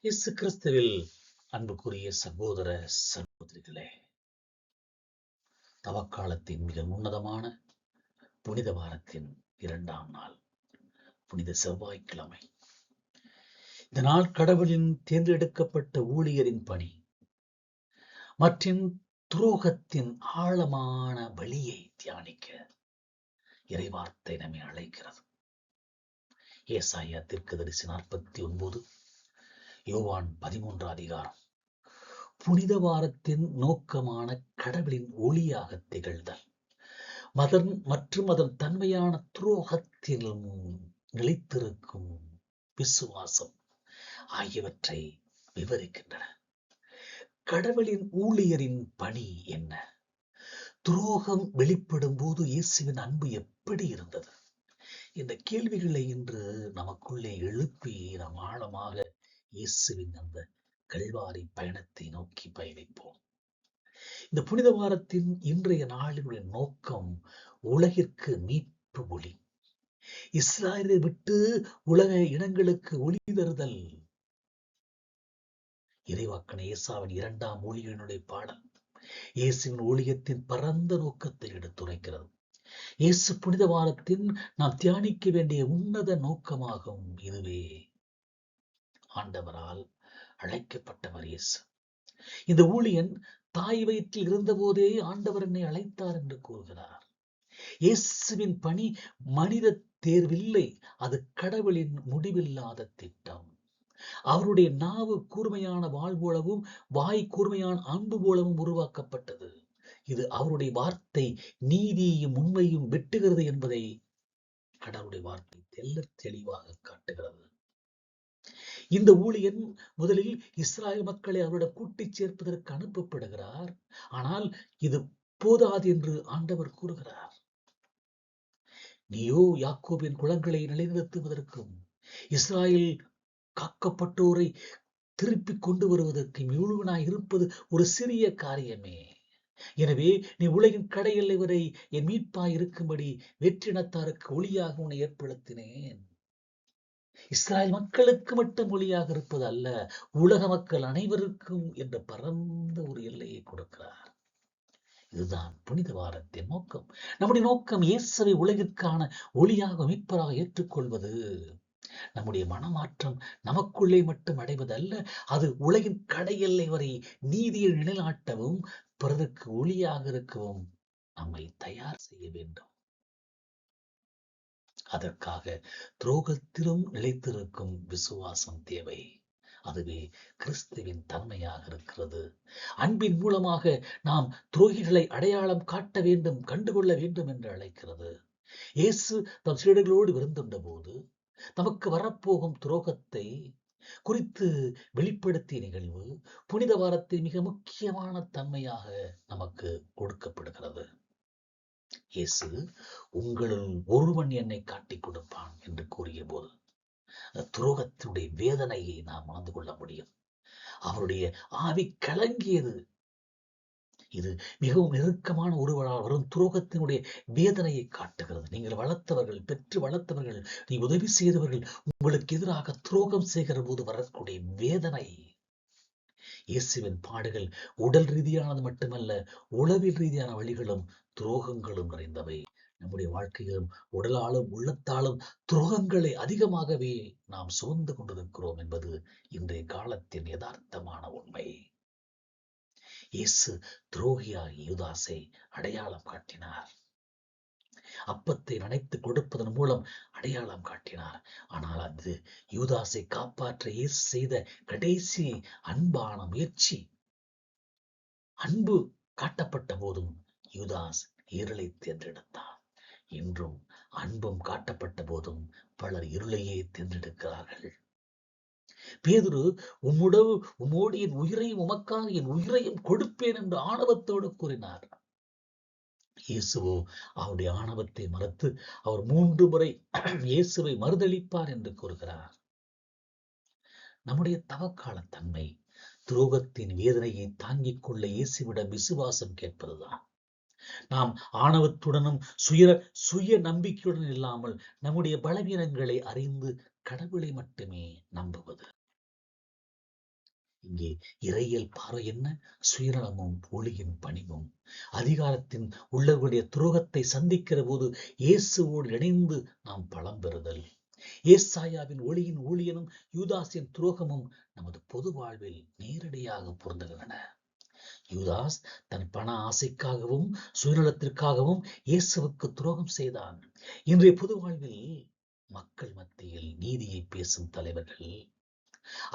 இயேசு கிறிஸ்துவில் அன்புக்குரிய சகோதர சகோதரிகளே, தவக்காலத்தின் மிக உன்னதமான புனித வாரத்தின் 2ஆம் நாள், புனித செவ்வாய்க்கிழமை. இந்த நாள் கடவுளின் தேர்ந்தெடுக்கப்பட்ட ஊழியரின் பணி மற்றும் துரோகத்தின் ஆழமான வழியை தியானிக்க இறைவார்த்தை நம்மை அழைக்கிறது. ஏசாயா தீர்க்கதரிசி 49, யோவான் 13 அதிகாரம். புனித வாரத்தின் நோக்கமான கடவுளின் ஒளியாக திகழ்தல் மற்றும் அதன் தன்மையான துரோகத்திலும் நிலைத்திருக்கும் விசுவாசம் ஆகியவற்றை விவரிக்கின்றன. கடவுளின் ஊழியரின் பணி என்ன? துரோகம் வெளிப்படும் போது இயேசுவின் அன்பு எப்படி இருந்தது என்ற கேள்விகளை இன்று நமக்குள்ளே எழுப்பி நாம் ஆழமாக இயேசுவின் அந்த கல்வாரி பயணத்தை நோக்கி பயணிப்போம். இந்த புனித வாரத்தின் இன்றைய நாளினுடைய நோக்கம் உலகிற்கு மீட்பு ஒளி. இஸ்ராயலை விட்டு உலக இனங்களுக்கு ஒளி தருதல். இறைவாக்கன ஏசாவின் 2ஆம் ஊழியனுடைய பாடல் இயேசுவின் ஊழியத்தின் பரந்த நோக்கத்தை எடுத்துரைக்கிறது. இயேசு புனித வாரத்தின் நாம் தியானிக்க வேண்டிய உன்னத நோக்கமாகும். இதுவே ஆண்டவரால் அழைக்கப்பட்டவர் இயேசு. இந்த ஊழியன் தாய் வயிற்றில் இருந்த போதே ஆண்டவர் என்னை அழைத்தார் என்று கூறுகிறார். இயேசுவின் பணி மனித தேர்வில்லை, அது கடவுளின் முடிவில்லாத திட்டம். அவருடைய நாவு கூர்மையான வாள் போலவும் வாய் கூர்மையான அம்பு போலவும் உருவாக்கப்பட்டது. இது அவருடைய வார்த்தை நீதியையும் உண்மையும் வெட்டுகிறது என்பதை கடவுளுடைய வார்த்தை தெள்ளத் தெளிவாக காட்டுகிறது. இந்த ஊழியன் முதலில் இஸ்ராயல் மக்களை அவருடைய கூட்டிச் சேர்ப்பதற்கு அனுப்பப்படுகிறார். ஆனால் இது போதாது என்று ஆண்டவர் கூறுகிறார். நீயோ யாக்கோபின் குலங்களை நிலைநிறுத்துவதற்கும் இஸ்ராயல் காக்கப்பட்டோரை திருப்பி கொண்டு வருவதற்கு முழுவனாய் இருப்பது ஒரு சிறிய காரியமே. எனவே நீ உலகின் கடை எல்லை வரை என் மீட்பாய் இருக்கும்படி வெற்றினத்தாருக்கு ஒளியாக உன்னை ஏற்படுத்தினேன். இஸ்ராயல் மக்களுக்கு மட்டும் ஒளியாக இருப்பது அல்ல, உலக மக்கள் அனைவருக்கும் என்ற பரந்த ஒரு எல்லையை கொடுக்கிறார். இதுதான் புனித வாரத்தின் நோக்கம். நம்முடைய நோக்கம் இயேசுவை உலகிற்கான ஒளியாக மீட்பராக ஏற்றுக்கொள்வது. நம்முடைய மனமாற்றம் நமக்குள்ளே மட்டும் அடைவதல்ல, அது உலகின் கடை எல்லை வரை நீதியை நிலைநாட்டவும் பிறருக்கு ஒளியாக இருக்கவும் நம்மை தயார் செய்ய வேண்டும். அதற்காக துரோகத்திலும் நிலைத்திருக்கும் விசுவாசம் தேவை. அதுவே கிறிஸ்துவின் தன்மையாக இருக்கிறது. அன்பின் மூலமாக நாம் துரோகிகளை அடையாளம் காட்ட வேண்டும், கண்டுகொள்ள வேண்டும் என்று அழைக்கிறது. இயேசு தம் சீடர்களோடு விருந்துண்ட போது நமக்கு வரப்போகும் துரோகத்தை குறித்து வெளிப்படுத்திய நிகழ்வு புனித வாரத்தின் மிக முக்கியமான தன்மையாக நமக்கு கொடுக்கப்படுகிறது. இயேசு உங்களுள் ஒருவன் என்னை காட்டிக் கொடுப்பான் என்று கூறிய போது துரோகத்தினுடைய வேதனையை நாம் உணர்ந்து கொள்ள முடியும். அவருடைய ஆவி கலங்கியது. இது மிகவும் நெருக்கமான ஒருவரால் வரும் துரோகத்தினுடைய வேதனையை காட்டுகிறது. நீங்கள் வளர்த்தவர்கள், பெற்று வளர்த்தவர்கள், நீ உதவி செய்தவர்கள் உங்களுக்கு எதிராக துரோகம் செய்கிற போது வரக்கூடிய வேதனை. இயேசுவின் பாடுகள் உடல் ரீதியானது மட்டுமல்ல, உளவில் ரீதியான வழிகளும் துரோகங்களும் நிறைந்தவை. நம்முடைய வாழ்க்கையிலும் உடலாலும் உள்ளத்தாலும் துரோகங்களை அதிகமாகவே நாம் சுமந்து கொண்டிருக்கிறோம் என்பது இன்றைய காலத்தின் யதார்த்தமான உண்மை. இயேசு துரோகியாகிய யூதாசை அடையாளம் காட்டினார். அப்பத்தை நினைத்து கொடுப்பதன் மூலம் அடையாளம் காட்டினார். ஆனால் அது யூதாசை காப்பாற்ற இயேசு செய்த கடைசி அன்பான முயற்சி. அன்பு காட்டப்பட்ட போதும் யூதாஸ் இருளை தேர்ந்தெடுத்தான். இன்றும் அன்பும் காட்டப்பட்ட போதும் பலர் இருளையே தேர்ந்தெடுக்கிறார்கள். பேதுரு உம்மோடு என் உயிரையும் உமக்காக என் உயிரையும் கொடுப்பேன் என்று ஆணவத்தோடு கூறினார். இயேசுவோ அவருடைய ஆணவத்தை மறுத்து அவர் 3 முறை இயேசுவை மறுதளிப்பார் என்று கூறுகிறார். நம்முடைய தவக்கால தன்மை துரோகத்தின் வேதனையை தாங்கிக் கொள்ள இயேசுவிடம் விசுவாசம் கேட்பதுதான். நாம் ஆணவத்துடனும் சுய நம்பிக்கையுடன் இல்லாமல் நம்முடைய பலவீனங்களை அறிந்து கடவுளை மட்டுமே நம்புவது. இங்கே இறையியல் பார்வை என்ன? சுயநலமும் ஒளியின் பணிவும். அதிகாரத்தின் உள்ளவருடைய துரோகத்தை சந்திக்கிற போது இயேசுவோடு இணைந்து நாம் பலம் பெறுதல். ஏசாயாவின் ஒளியின் ஊழியனும் யூதாஸின் துரோகமும் நமது பொது வாழ்வில் நேரடியாக பொருந்துகின்றன. யூதாஸ் தன் பண ஆசைக்காகவும் சுயநலத்திற்காகவும் இயேசுவுக்கு துரோகம் செய்தான். இன்றைய பொது வாழ்வில் மக்கள் மத்தியில் நீதியை பேசும் தலைவர்கள்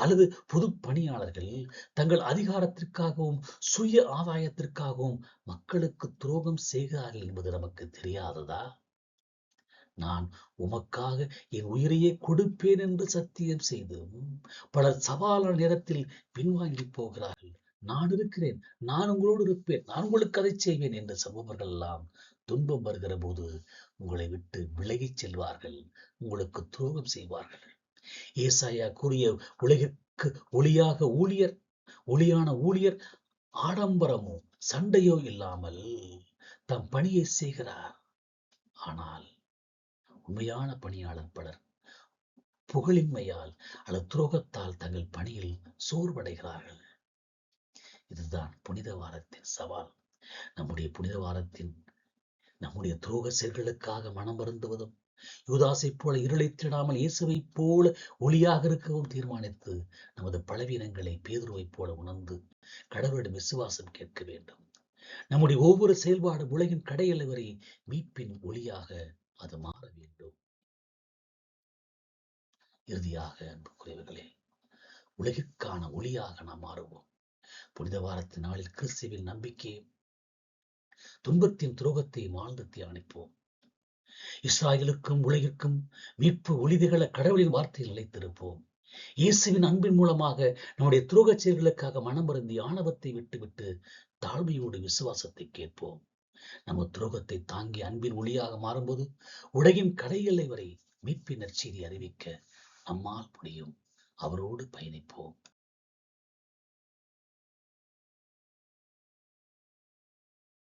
அல்லது பொது பணியாளர்கள் தங்கள் அதிகாரத்திற்காகவும் சுய ஆதாயத்திற்காகவும் மக்களுக்கு துரோகம் செய்கிறார்கள் என்பது நமக்கு தெரியாததா? நான் உமக்காக என் உயிரையே கொடுப்பேன் என்று சத்தியம் செய்தும் பலர் சவாலான நேரத்தில் பின்வாங்கி போகிறார்கள். நான் இருக்கிறேன், நான் உங்களோடு இருப்பேன், நான் உங்களுக்கு அதை செய்வேன் என்று சொல்பவர்கள் எல்லாம் துன்பம் வருகிற போது உங்களை விட்டு விலகிச் செல்வார்கள், உங்களுக்கு துரோகம் செய்வார்கள். ஏசாயா கூறிய உலகிற்கு ஒளியான ஊழியர் ஆடம்பரமோ சண்டையோ இல்லாமல் தம் பணியை செய்கிறார். ஆனால் உண்மையான பணியாளர் பலர் புகழின்மையால் அல்லது துரோகத்தால் தங்கள் பணியில் சோர்வடைகிறார்கள். இதுதான் புனித வாரத்தின் சவால். நம்முடைய புனித வாரத்தின் நம்முடைய துரோக செயல்களுக்காக மனம் வருந்துவதும், யூதாசை போல இருளை தேடாமல் இயேசுவை போல ஒளியாக இருக்கவும் தீர்மானித்து நமது பலவீனங்களை பேதுருவை போல உணர்ந்து கடவுளிடம் விசுவாசம் கேட்க வேண்டும். நம்முடைய ஒவ்வொரு செயல்பாடு உலகின் கடையெல்லை வரை மீட்பின் ஒளியாக அது மாற வேண்டும். இறுதியாக அன்புக்குரியவர்களே, உலகிற்கான ஒளியாக நாம் மாறுவோம். புனித வாரத்தின் நாளில் கிறிஸ்துவின் நம்பிக்கையும் துன்பத்தின் துரோகத்தையும் ஆழ்ந்து தியானிப்போம். இஸ்ராயலுக்கும் உலகிற்கும் மீட்பு ஒளிதிகள கடவுளின் வார்த்தையில் நிலைத்திருப்போம். இயேசுவின் அன்பின் மூலமாக நம்முடைய துரோக செயல்களுக்காக மனம் வருந்தி ஆணவத்தை விட்டுவிட்டு தாழ்மையோடு விசுவாசத்தை கேட்போம். நம்ம துரோகத்தை தாங்கி அன்பின் ஒளியாக மாறும்போது உலகின் கடையெல்லை வரை மீட்பின் நற்செய்தி அறிவிக்க நம்மால் முடியும். அவரோடு பயணிப்போம்.